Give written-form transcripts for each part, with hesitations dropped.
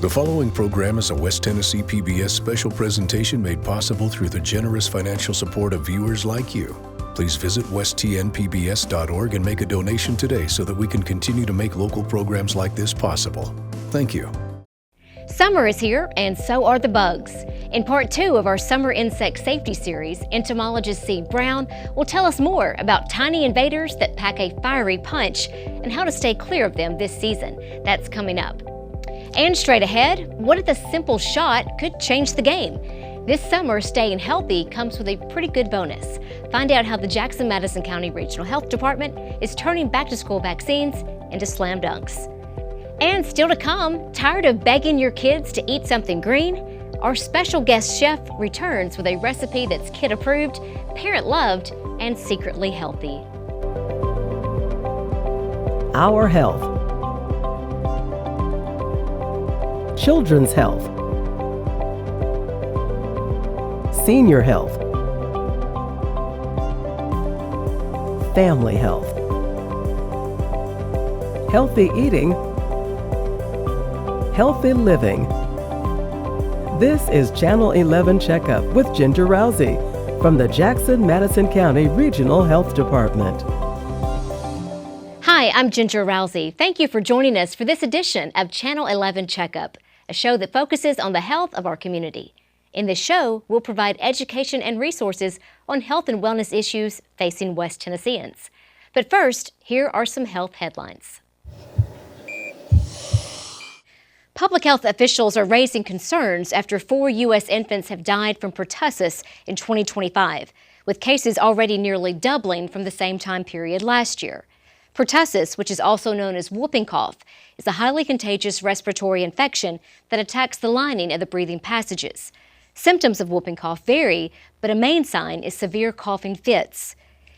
The following program is a West Tennessee PBS special presentation made possible through the generous financial support of viewers like you. Please visit westtnpbs.org and make a donation today so that we can continue to make local programs like this possible. Thank you. Summer is here, and so are the bugs. In part 2 of our Summer Insect Safety Series, entomologist Steve Brown will tell us more about tiny invaders that pack a fiery punch and how to stay clear of them this season. That's coming up. And straight ahead, what if a simple shot could change the game? This summer, staying healthy comes with a pretty good bonus. Find out how the Jackson-Madison County Regional Health Department is turning back-to-school vaccines into slam dunks. And still to come, tired of begging your kids to eat something green? Our special guest chef returns with a recipe that's kid-approved, parent-loved, and secretly healthy. Our health. Children's health. Senior health. Family health. Healthy eating. Healthy living. This is Channel 11 Checkup with Ginger Rousey from the Jackson-Madison County Regional Health Department. Hi, I'm Ginger Rousey. Thank you for joining us for this edition of Channel 11 Checkup, a show that focuses on the health of our community. In this show, we'll provide education and resources on health and wellness issues facing West Tennesseans. But first, here are some health headlines. Public health officials are raising concerns after 4 U.S. infants have died from pertussis in 2025, with cases already nearly doubling from the same time period last year. Pertussis, which is also known as whooping cough, is a highly contagious respiratory infection that attacks the lining of the breathing passages. Symptoms of whooping cough vary, but a main sign is severe coughing fits.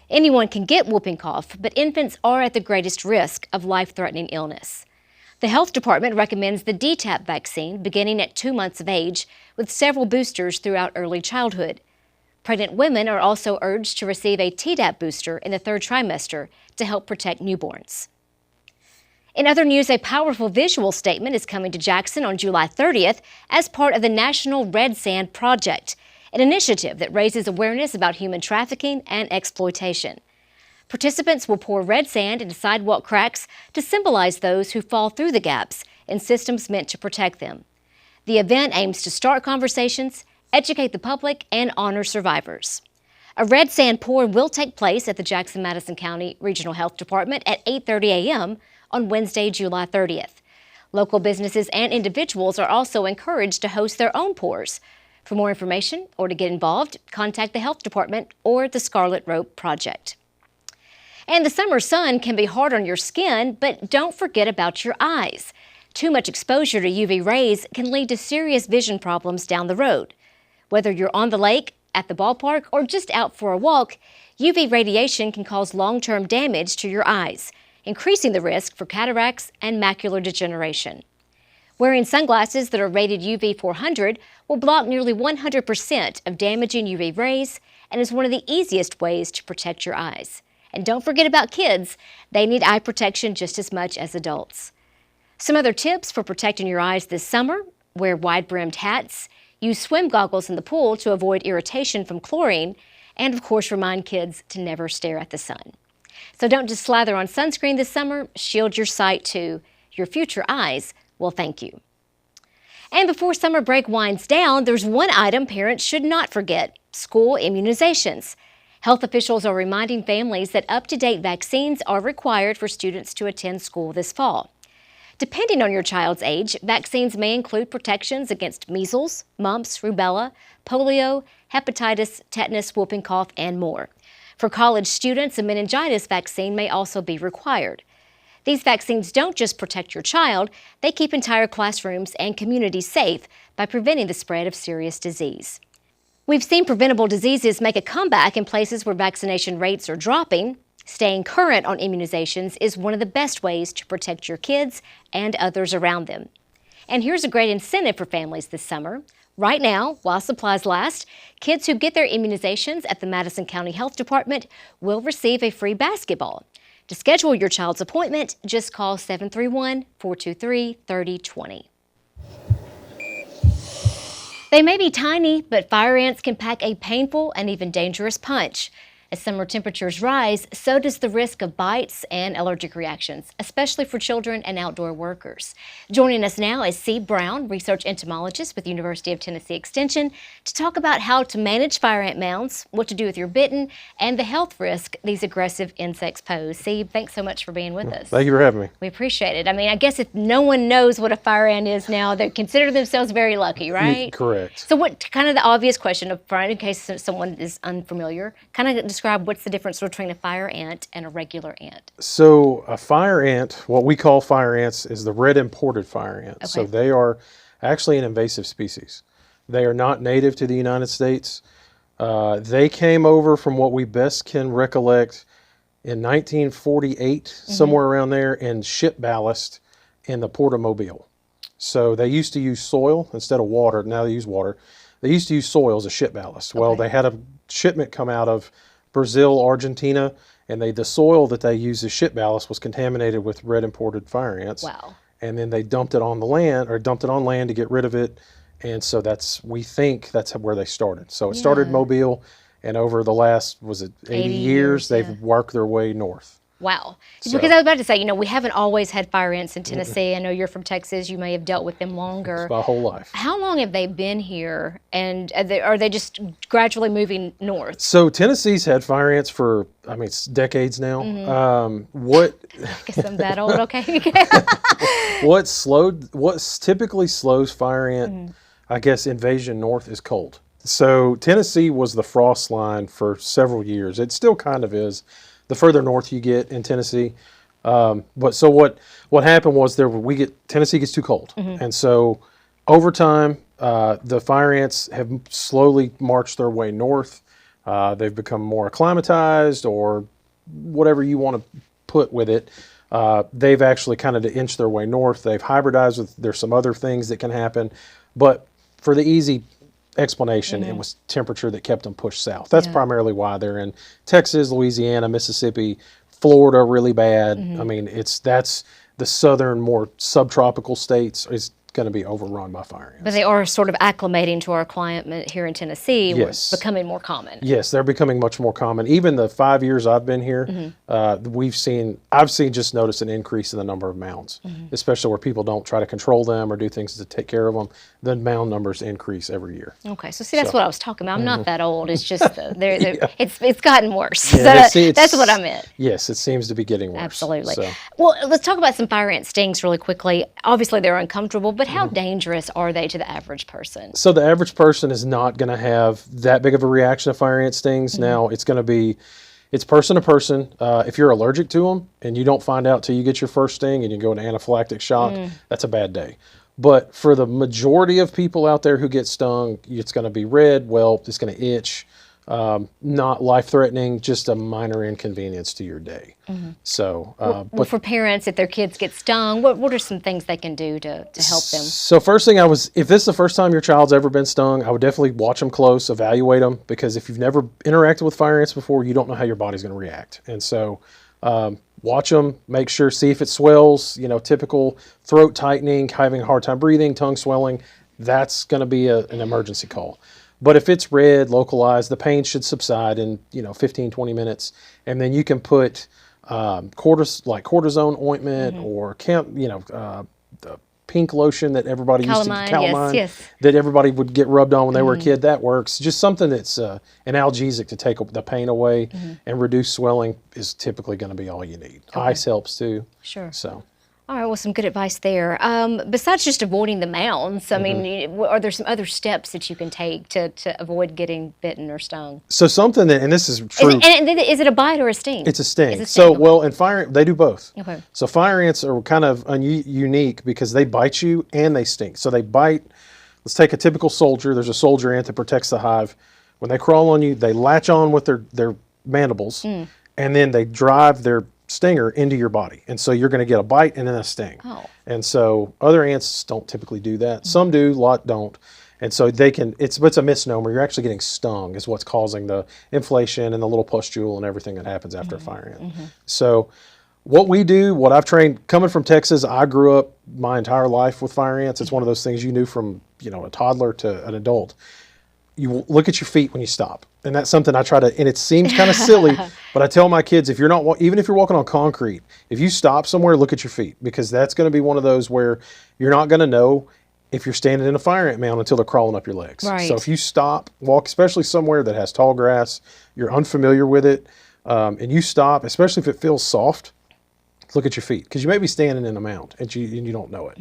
Anyone can get whooping cough, but infants are at the greatest risk of life-threatening illness. The health department recommends the DTaP vaccine beginning at 2 months of age, with several boosters throughout early childhood. Pregnant women are also urged to receive a Tdap booster in the 3rd trimester to help protect newborns. In other news, a powerful visual statement is coming to Jackson on July 30th as part of the National Red Sand Project, an initiative that raises awareness about human trafficking and exploitation. Participants will pour red sand into sidewalk cracks to symbolize those who fall through the gaps in systems meant to protect them. The event aims to start conversations, educate the public, and honor survivors. A red sand pour will take place at the Jackson-Madison County Regional Health Department at 8:30 a.m. on Wednesday, July 30th. Local businesses and individuals are also encouraged to host their own pours. For more information or to get involved, contact the health department or the Scarlet Rope Project. And the summer sun can be hard on your skin, but don't forget about your eyes. Too much exposure to UV rays can lead to serious vision problems down the road. Whether you're on the lake, at the ballpark, or just out for a walk, UV radiation can cause long-term damage to your eyes, increasing the risk for cataracts and macular degeneration. Wearing sunglasses that are rated UV 400 will block nearly 100% of damaging UV rays and is one of the easiest ways to protect your eyes. And don't forget about kids. They need eye protection just as much as adults. Some other tips for protecting your eyes this summer: wear wide-brimmed hats, use swim goggles in the pool to avoid irritation from chlorine, and of course remind kids to never stare at the sun. So don't just slather on sunscreen this summer, shield your sight too. Your future eyes will thank you. And before summer break winds down, there's one item parents should not forget: school immunizations. Health officials are reminding families that up-to-date vaccines are required for students to attend school this fall. Depending on your child's age, vaccines may include protections against measles, mumps, rubella, polio, hepatitis, tetanus, whooping cough, and more. For college students, a meningitis vaccine may also be required. These vaccines don't just protect your child, they keep entire classrooms and communities safe by preventing the spread of serious disease. We've seen preventable diseases make a comeback in places where vaccination rates are dropping. Staying current on immunizations is one of the best ways to protect your kids and others around them. And here's a great incentive for families this summer. Right now, while supplies last, kids who get their immunizations at the Madison County Health Department will receive a free basketball. To schedule your child's appointment, just call 731-423-3020. They may be tiny, but fire ants can pack a painful and even dangerous punch. As summer temperatures rise, so does the risk of bites and allergic reactions, especially for children and outdoor workers. Joining us now is C. Brown, research entomologist with University of Tennessee Extension, to talk about how to manage fire ant mounds, what to do if you're bitten, and the health risk these aggressive insects pose. C, thanks so much for being with us. Thank you for having me. We appreciate it. I mean, I guess if no one knows what a fire ant is now, they consider themselves very lucky, right? Correct. So what, kind of the obvious question up front, in case someone is unfamiliar, kind of describe what's the difference between a fire ant and a regular ant. So a fire ant, what we call fire ants, is the red imported fire ant. Okay. So they are actually an invasive species. They are not native to the United States. They came over, from what we best can recollect, in 1948, somewhere around there, in ship ballast in the Port of Mobile. So they used to use soil instead of water. Now they use water. They used to use soil as a ship ballast. Well, they had a shipment come out of Brazil, Argentina, and the soil that they used as ship ballast was contaminated with red imported fire ants. Wow. And then they dumped it on the land, or dumped it on land to get rid of it. And so we think that's where they started. So it started in Mobile, and over the last, 80 years, they've worked their way north. Wow. Because I was about to say, we haven't always had fire ants in Tennessee. I know you're from Texas. You may have dealt with them longer. It's my whole life. How long have they been here, and are they just gradually moving north? So Tennessee's had fire ants for, it's decades now. I guess I'm that old, okay. What typically slows fire ant, I guess, invasion north is cold. So Tennessee was the frost line for several years. It still kind of is, the further north you get in Tennessee. But what happened was Tennessee gets too cold. And so over time, the fire ants have slowly marched their way north. They've become more acclimatized, or whatever you want to put with it. They've actually kind of inched their way north. They've hybridized there's some other things that can happen. But for the easy explanation, it was temperature that kept them pushed south. That's primarily why they're in Texas, Louisiana, Mississippi, Florida really bad. That's the southern, more subtropical states is going to be overrun by fire ants. But they are sort of acclimating to our climate here in Tennessee. Yes. Becoming more common. Yes, they're becoming much more common. Even the 5 years I've been here, I've just noticed an increase in the number of mounds, especially where people don't try to control them or do things to take care of them. The mound numbers increase every year. Okay, so see, that's what I was talking about. I'm not that old. It's just it's gotten worse. Yeah, that's what I meant. Yes, it seems to be getting worse. Absolutely. So. Well, let's talk about some fire ant stings really quickly. Obviously, they're uncomfortable, but how dangerous are they to the average person? So the average person is not going to have that big of a reaction to fire ant stings. Now, it's person to person. If you're allergic to them and you don't find out till you get your first sting and you go into anaphylactic shock, that's a bad day. But for the majority of people out there who get stung, it's going to be red, it's going to itch, not life-threatening, just a minor inconvenience to your day. So, but for parents, if their kids get stung, what are some things they can do to help them? So first thing if this is the first time your child's ever been stung, I would definitely watch them close, evaluate them, because if you've never interacted with fire ants before, you don't know how your body's going to react. And so watch them, make sure, see if it swells, typical throat tightening, having a hard time breathing, tongue swelling, that's going to be an emergency call. But if it's red, localized, the pain should subside in 15, 20 minutes, and then you can put cortisone ointment or the pink lotion that everybody used to calamine, that everybody would get rubbed on when they were a kid. That works. Just something that's an analgesic to take the pain away and reduce swelling is typically going to be all you need. Ice helps too. Sure. So. All right, well, some good advice there. Besides just avoiding the mounds, I mean, are there some other steps that you can take to avoid getting bitten or stung? So something and this is true. Is it a bite or a sting? It's a sting. It's a sting. So, in fire, they do both. Okay. So fire ants are kind of unique because they bite you and they sting. So they bite. Let's take a typical soldier. There's a soldier ant that protects the hive. When they crawl on you, they latch on with their mandibles, and then they drive their stinger into your body, and so you're going to get a bite and then a sting. And so other ants don't typically do that. Some do, a lot don't. And so it's a misnomer. You're actually getting stung is what's causing the inflation and the little pustule and everything that happens after a fire ant. So What we do, what I've trained, coming from Texas, I grew up my entire life with fire ants. It's one of those things you knew from, a toddler to an adult. You look at your feet when you stop. And that's something I try to, and it seems kind of silly, but I tell my kids, if you're not, even if you're walking on concrete, if you stop somewhere, look at your feet, because that's going to be one of those where you're not going to know if you're standing in a fire ant mound until they're crawling up your legs. Right. So if you stop, walk, especially somewhere that has tall grass, you're unfamiliar with it, and you stop, especially if it feels soft, look at your feet, because you may be standing in a mound and you don't know it.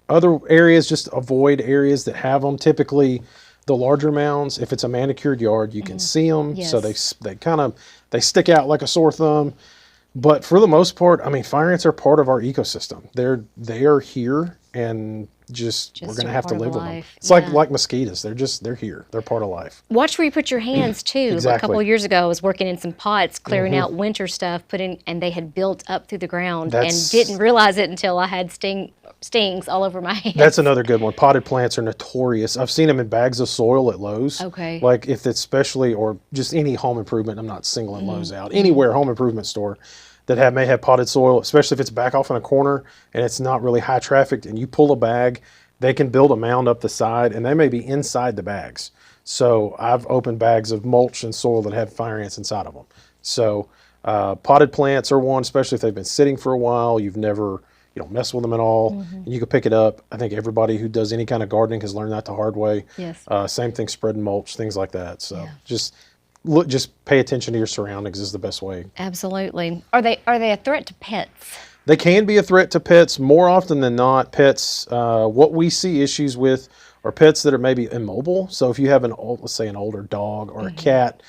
Other areas, just avoid areas that have them. Typically, the larger mounds, if it's a manicured yard, you can see them. Yes. So they stick out like a sore thumb. But for the most part, I mean, fire ants are part of our ecosystem. They are here, and just we're going to have to live with them. It's like mosquitoes. They're here. They're part of life. Watch where you put your hands too. Exactly. A couple of years ago, I was working in some pots, clearing out winter stuff, and they had built up through the ground, and didn't realize it until I had stings all over my hands. That's another good one. Potted plants are notorious. I've seen them in bags of soil at Lowe's. Okay. Like if it's especially, or just any home improvement, I'm not singling Lowe's out, anywhere home improvement store that may have potted soil, especially if it's back off in a corner and it's not really high trafficked, and you pull a bag, they can build a mound up the side, and they may be inside the bags. So I've opened bags of mulch and soil that have fire ants inside of them. So potted plants are one, especially if they've been sitting for a while, you don't mess with them at all, and you can pick it up. I think everybody who does any kind of gardening has learned that the hard way. Yes. Same thing, spreading mulch, things like that. So just pay attention to your surroundings is the best way. Absolutely. Are they a threat to pets? They can be a threat to pets. More often than not, pets, what we see issues with are pets that are maybe immobile. So if you have let's say an older dog or a cat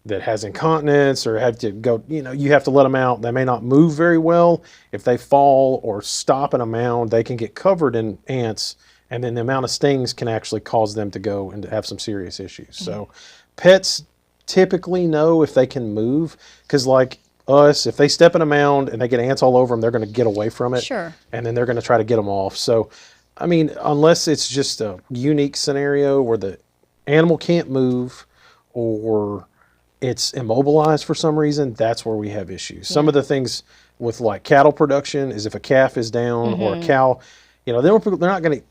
that has incontinence, or have to go, you have to let them out. They may not move very well. If they fall or stop in a mound, they can get covered in ants, and then the amount of stings can actually cause them to go and to have some serious issues. So pets typically know if they can move, because like us, if they step in a mound and they get ants all over them, they're going to get away from it. Sure. And then they're going to try to get them off. So, I mean, unless it's just a unique scenario where the animal can't move or it's immobilized for some reason, that's where we have issues. Some of the things with like cattle production is if a calf is down or a cow, they're not going to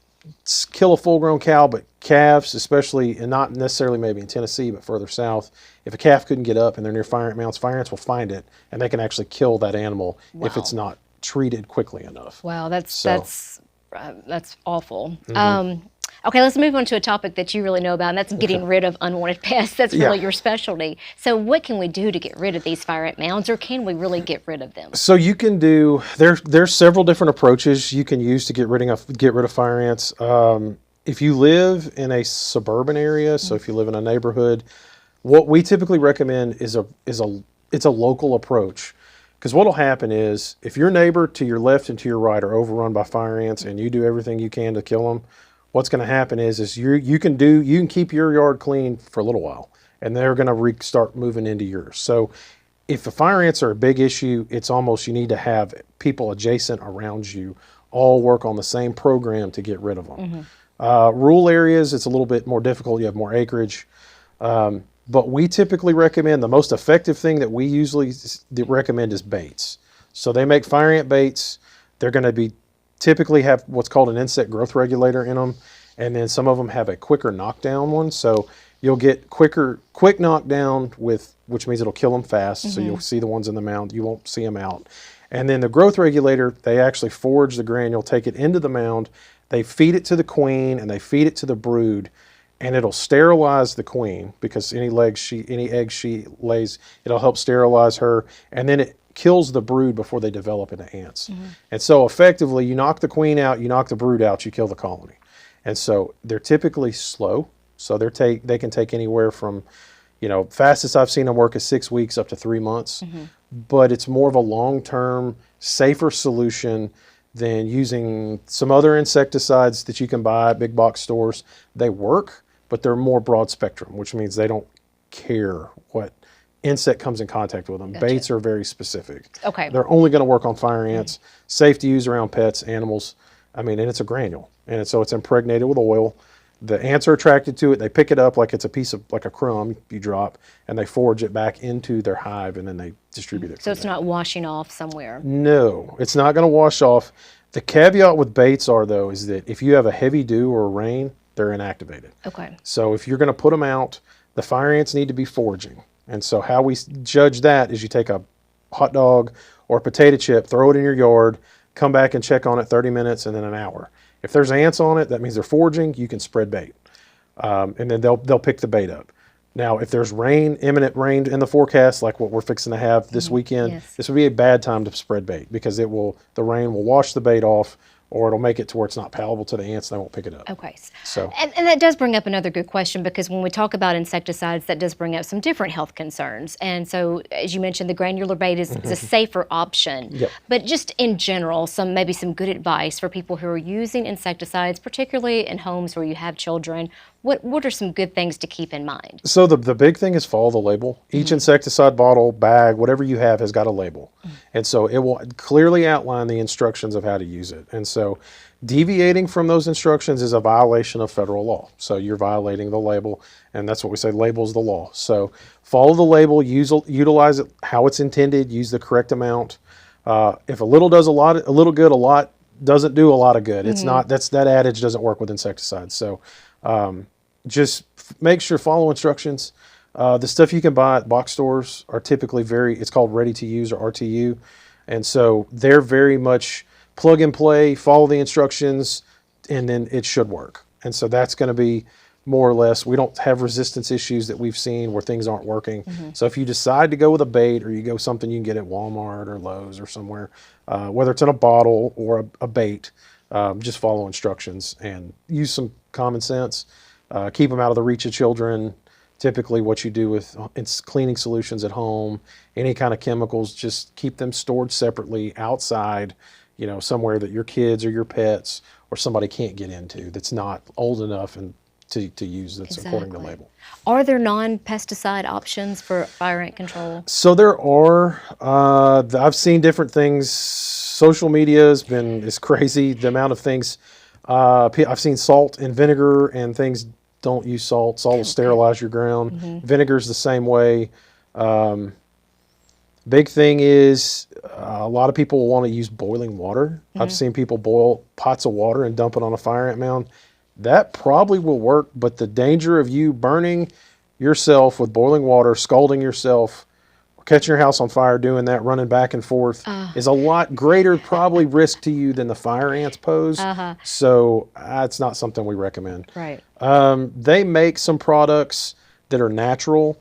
kill a full-grown cow, but calves, especially, and not necessarily maybe in Tennessee, but further south, if a calf couldn't get up and they're near fire ant mounds, fire ants will find it, and they can actually kill that animal if it's not treated quickly enough. Wow, that's awful. Okay, let's move on to a topic that you really know about, and that's getting rid of unwanted pests. That's really your specialty. So what can we do to get rid of these fire ant mounds, or can we really get rid of them? So you can do, there's several different approaches you can use to get rid of fire ants. If you live in a suburban area, so if you live in a neighborhood, what we typically recommend is it's a local approach. Because what will happen is, if your neighbor to your left and to your right are overrun by fire ants and you do everything you can to kill them, what's going to happen is you can keep your yard clean for a little while, and they're going to start moving into yours. So if the fire ants are a big issue, it's almost you need to have people adjacent around you all work on the same program to get rid of them. Rural areas, it's a little bit more difficult. You have more acreage. But we typically recommend, the most effective thing that we usually recommend is baits. So they make fire ant baits. They're going to typically have what's called an insect growth regulator in them. And then some of them have a quicker knockdown one. So you'll get quick knockdown which means it'll kill them fast. So you'll see the ones in the mound. You won't see them out. And then the growth regulator, they actually forage the granule, take it into the mound. They feed it to the queen and they feed it to the brood. And it'll sterilize the queen, because any eggs she lays, it'll help sterilize her. And then it kills the brood before they develop into ants. And so effectively, you knock the queen out, you knock the brood out, you kill the colony. And so they're typically slow. So they can take anywhere from, fastest I've seen them work is 6 weeks up to 3 months. But it's more of a long-term, safer solution than using some other insecticides that you can buy at big box stores. They work, but they're more broad spectrum, which means they don't care what insect comes in contact with them. Gotcha. Baits are very specific. Okay. They're only going to work on fire ants, safe to use around pets, animals. I mean, and it's a granule. And so it's impregnated with oil. The ants are attracted to it. They pick it up like it's a piece of, like a crumb you drop, and they forage it back into their hive, and then they distribute it. So it's not washing off somewhere. No, it's not going to wash off. The caveat with baits though, is that if you have a heavy dew or rain, they're inactivated. Okay. So if you're going to put them out, the fire ants need to be foraging. And so how we judge that is you take a hot dog or a potato chip, throw it in your yard, come back and check on it 30 minutes and then an hour. If there's ants on it, that means they're foraging. You can spread bait, and then they'll pick the bait up. Now, if there's imminent rain in the forecast, like what we're fixing to have this weekend, Yes. this would be a bad time to spread bait because the rain will wash the bait off, or it'll make it to where it's not palatable to the ants and they won't pick it up. Okay. So, And that does bring up another good question, because when we talk about insecticides, that does bring up some different health concerns. And so, as you mentioned, the granular bait is a safer option. Yep. But just in general, maybe some good advice for people who are using insecticides, particularly in homes where you have children. What are some good things to keep in mind? So the big thing is follow the label. Each insecticide bottle, bag, whatever you have has got a label. And so it will clearly outline the instructions of how to use it. And so deviating from those instructions is a violation of federal law. So you're violating the label, and that's what we say, label's the law. So follow the label, utilize it how it's intended, use the correct amount. If a little does a little good, a lot doesn't do a lot of good. It's not, that adage doesn't work with insecticides. So just make sure follow instructions. The stuff you can buy at box stores are typically it's called ready to use, or RTU. And so they're very much plug and play, follow the instructions, and then it should work. And so that's going to be more or less, we don't have resistance issues that we've seen where things aren't working. So if you decide to go with a bait, or you go something you can get at Walmart or Lowe's or somewhere, whether it's in a bottle or a bait, just follow instructions and use some common sense. Keep them out of the reach of children. Typically what you do with cleaning solutions at home, any kind of chemicals, just keep them stored separately outside, somewhere that your kids or your pets or somebody can't get into that's not old enough and to use that's according to label. Are there non-pesticide options for fire ant control? So there are. I've seen different things. Social media is crazy. The amount of things. I've seen salt and vinegar and things. Don't use salt. Salt will sterilize your ground. Vinegar's the same way. Big thing is a lot of people want to use boiling water. I've seen people boil pots of water and dump it on a fire ant mound. That probably will work, but the danger of you burning yourself with boiling water, scalding yourself, catching your house on fire, doing that, running back and forth, is a lot greater probably risk to you than the fire ants pose. So it's not something we recommend. Right. They make some products that are natural.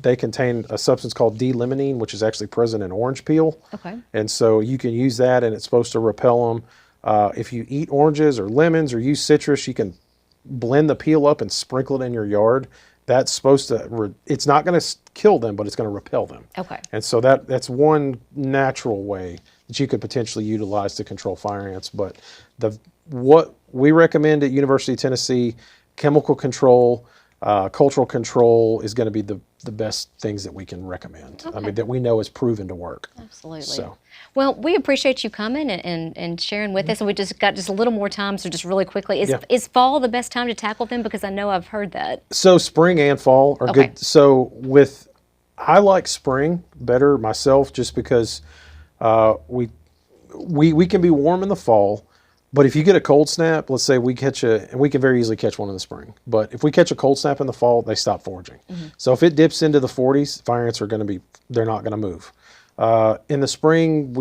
They contain a substance called D-limonene, which is actually present in orange peel. Okay. And so you can use that, and it's supposed to repel them. If you eat oranges or lemons or use citrus, you can blend the peel up and sprinkle it in your yard. That's supposed to, it's not going to kill them, but it's going to repel them. Okay. And so that's one natural way that you could potentially utilize to control fire ants. But what we recommend at University of Tennessee, chemical control, cultural control is going to be the best things that we can recommend. I mean, that we know is proven to work. Absolutely. So. Well, we appreciate you coming and sharing with us. And we just got a little more time, so just really quickly, is fall the best time to tackle them? Because I know I've heard that. So spring and fall are good. So I like spring better myself, just because we can be warm in the fall. But if you get a cold snap, let's say we and we can very easily catch one in the spring. But if we catch a cold snap in the fall, they stop foraging. So if it dips into the 40s, fire ants they're not going to move. In the spring,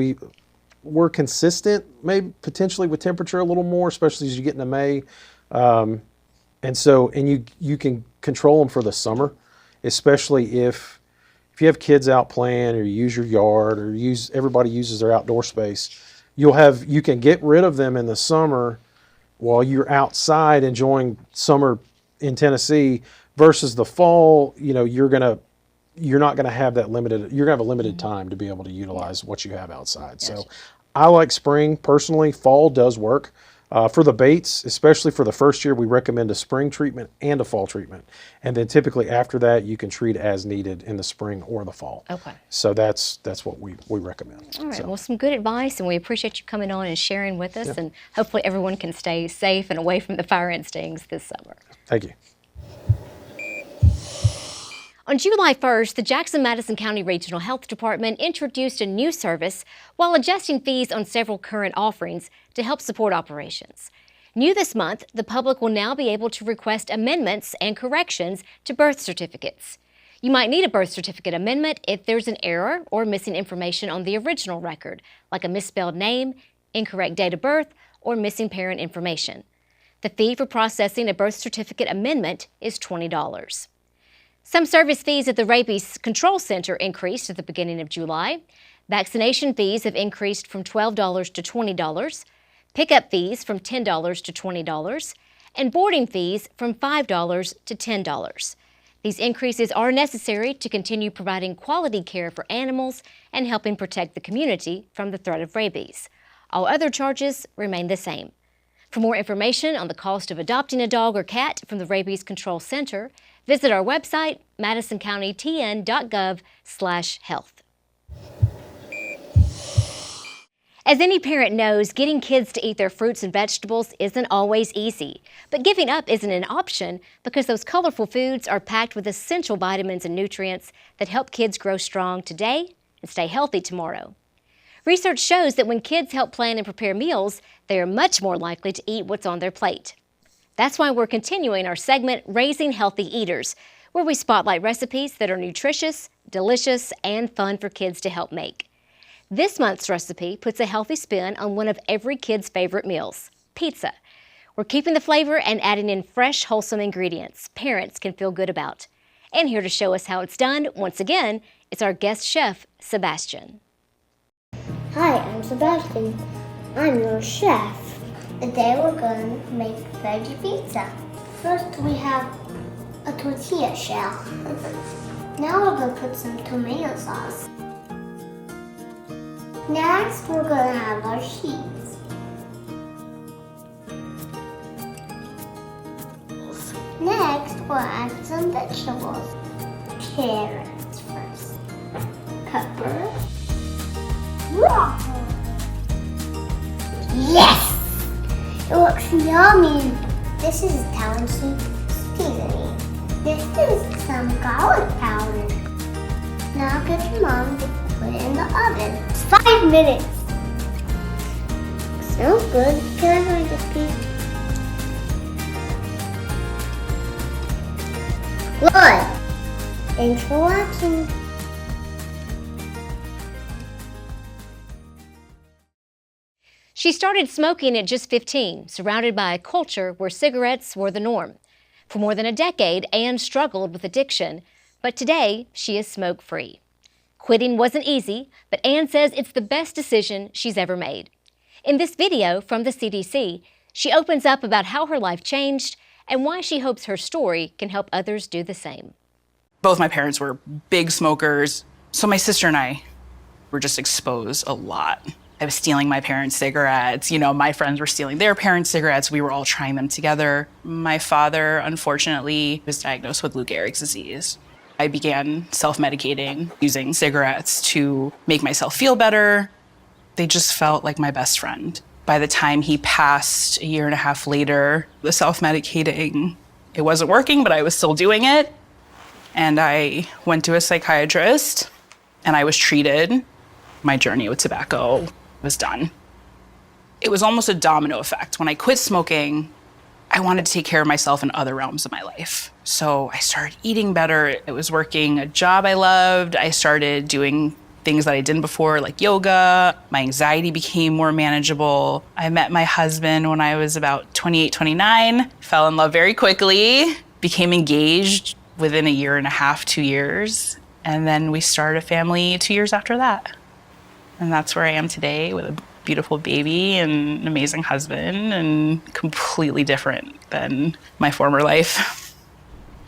we're consistent, maybe potentially with temperature a little more, especially as you get into May. And you can control them for the summer, especially if you have kids out playing, or you use your yard, or everybody uses their outdoor space. You can get rid of them in the summer while you're outside enjoying summer in Tennessee, versus the fall. You're not going to have that limited. You're going to have a limited time to be able to utilize what you have outside. So, I like spring personally. Fall does work. For the baits, especially for the first year, we recommend a spring treatment and a fall treatment. And then typically after that, you can treat as needed in the spring or the fall. Okay. So that's what we recommend. All right. So. Well, some good advice, and we appreciate you coming on and sharing with us. And hopefully everyone can stay safe and away from the fire ant stings this summer. Thank you. On July 1st, the Jackson-Madison County Regional Health Department introduced a new service while adjusting fees on several current offerings to help support operations. New this month, the public will now be able to request amendments and corrections to birth certificates. You might need a birth certificate amendment if there's an error or missing information on the original record, like a misspelled name, incorrect date of birth, or missing parent information. The fee for processing a birth certificate amendment is $20. Some service fees at the Rabies Control Center increased at the beginning of July. Vaccination fees have increased from $12 to $20, pickup fees from $10 to $20, and boarding fees from $5 to $10. These increases are necessary to continue providing quality care for animals and helping protect the community from the threat of rabies. All other charges remain the same. For more information on the cost of adopting a dog or cat from the Rabies Control Center, visit our website, madisoncountytn.gov/health. As any parent knows, getting kids to eat their fruits and vegetables isn't always easy. But giving up isn't an option because those colorful foods are packed with essential vitamins and nutrients that help kids grow strong today and stay healthy tomorrow. Research shows that when kids help plan and prepare meals, they are much more likely to eat what's on their plate. That's why we're continuing our segment, Raising Healthy Eaters, where we spotlight recipes that are nutritious, delicious, and fun for kids to help make. This month's recipe puts a healthy spin on one of every kid's favorite meals, pizza. We're keeping the flavor and adding in fresh, wholesome ingredients parents can feel good about. And here to show us how it's done, once again, is our guest chef, Sebastian. Hi, I'm Sebastian. I'm your chef. Today we're going to make veggie pizza. First we have a tortilla shell. Now we're going to put some tomato sauce. Next we're going to have our cheese. Next we'll add some vegetables. Carrots first. Pepper. Broccoli. Yes! It looks yummy. This is Italian seasoning. This is some garlic powder. Now get your mom to put it in the oven. 5 minutes. Smells good. Can I have this piece? Good. Thanks for watching. She started smoking at just 15, surrounded by a culture where cigarettes were the norm. For more than a decade, Anne struggled with addiction, but today she is smoke-free. Quitting wasn't easy, but Anne says it's the best decision she's ever made. In this video from the CDC, she opens up about how her life changed and why she hopes her story can help others do the same. Both my parents were big smokers, so my sister and I were just exposed a lot. I was stealing my parents' cigarettes. You know, my friends were stealing their parents' cigarettes. We were all trying them together. My father, unfortunately, was diagnosed with Lou Gehrig's disease. I began self-medicating, using cigarettes to make myself feel better. They just felt like my best friend. By the time he passed a year and a half later, the self-medicating, it wasn't working, but I was still doing it. And I went to a psychiatrist and I was treated. My journey with tobacco was done. It was almost a domino effect. When I quit smoking, I wanted to take care of myself in other realms of my life. So I started eating better. I was working a job I loved. I started doing things that I didn't before, like yoga. My anxiety became more manageable. I met my husband when I was about 28, 29, fell in love very quickly, became engaged within a year and a half, 2 years. And then we started a family 2 years after that. And that's where I am today with a beautiful baby and an amazing husband, and completely different than my former life.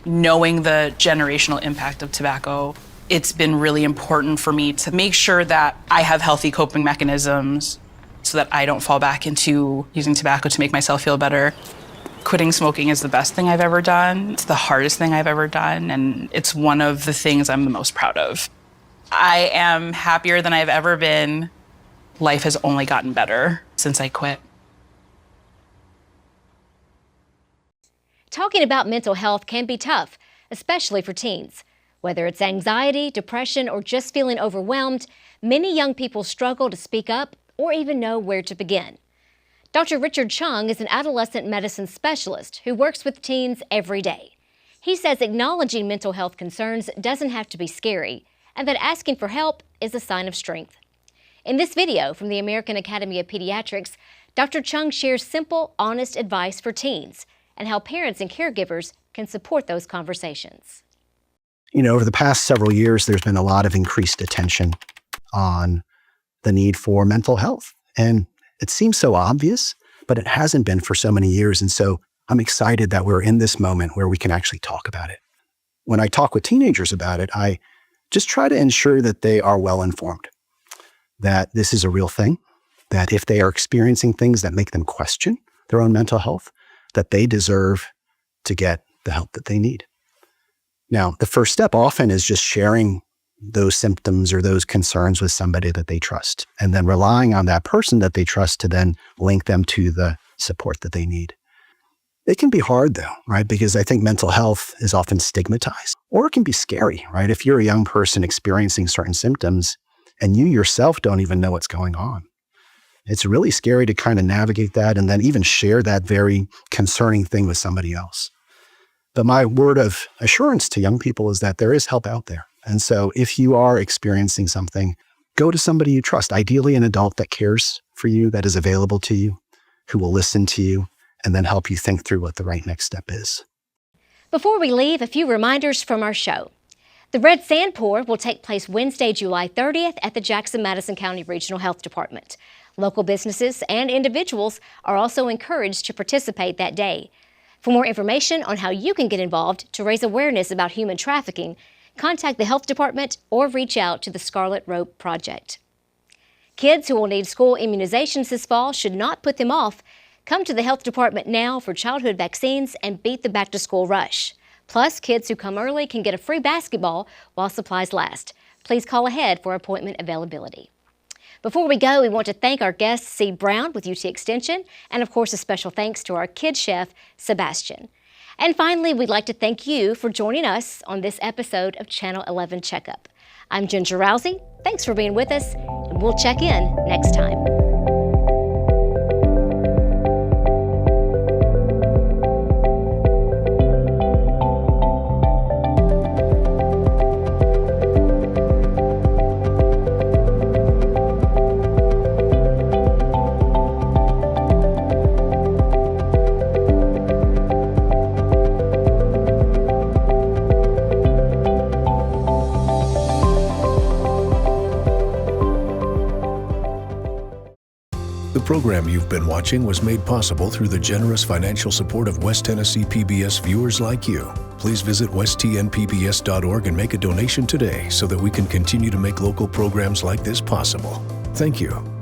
Knowing the generational impact of tobacco, it's been really important for me to make sure that I have healthy coping mechanisms so that I don't fall back into using tobacco to make myself feel better. Quitting smoking is the best thing I've ever done. It's the hardest thing I've ever done, and it's one of the things I'm the most proud of. I am happier than I've ever been. Life has only gotten better since I quit. Talking about mental health can be tough, especially for teens. Whether it's anxiety, depression, or just feeling overwhelmed, many young people struggle to speak up or even know where to begin. Dr. Richard Chung is an adolescent medicine specialist who works with teens every day. He says acknowledging mental health concerns doesn't have to be scary, and that asking for help is a sign of strength. In this video from the American Academy of Pediatrics, Dr. Chung shares simple, honest advice for teens and how parents and caregivers can support those conversations. Over the past several years, there's been a lot of increased attention on the need for mental health. And it seems so obvious, but it hasn't been for so many years. And so I'm excited that we're in this moment where we can actually talk about it. When I talk with teenagers about it, I just try to ensure that they are well informed, that this is a real thing, that if they are experiencing things that make them question their own mental health, that they deserve to get the help that they need. Now, the first step often is just sharing those symptoms or those concerns with somebody that they trust, and then relying on that person that they trust to then link them to the support that they need. It can be hard though, right? Because I think mental health is often stigmatized, or it can be scary, right? If you're a young person experiencing certain symptoms and you yourself don't even know what's going on, it's really scary to kind of navigate that and then even share that very concerning thing with somebody else. But my word of assurance to young people is that there is help out there. And so if you are experiencing something, go to somebody you trust, ideally an adult that cares for you, that is available to you, who will listen to you, and then help you think through what the right next step is. Before we leave, a few reminders from our show. The Red Sand Pour will take place Wednesday, July 30th at the Jackson-Madison County Regional Health Department. Local businesses and individuals are also encouraged to participate that day. For more information on how you can get involved to raise awareness about human trafficking, contact the health department or reach out to the Scarlet Rope Project. Kids who will need school immunizations this fall should not put them off. Come to the health department now for childhood vaccines and beat the back-to-school rush. Plus, kids who come early can get a free basketball while supplies last. Please call ahead for appointment availability. Before we go, we want to thank our guest, C. Brown with UT Extension, and of course a special thanks to our kid chef, Sebastian. And finally, we'd like to thank you for joining us on this episode of Channel 11 Checkup. I'm Ginger Rousey. Thanks for being with us, and we'll check in next time. The program you've been watching was made possible through the generous financial support of West Tennessee PBS viewers like you. Please visit westtnpbs.org and make a donation today so that we can continue to make local programs like this possible. Thank you.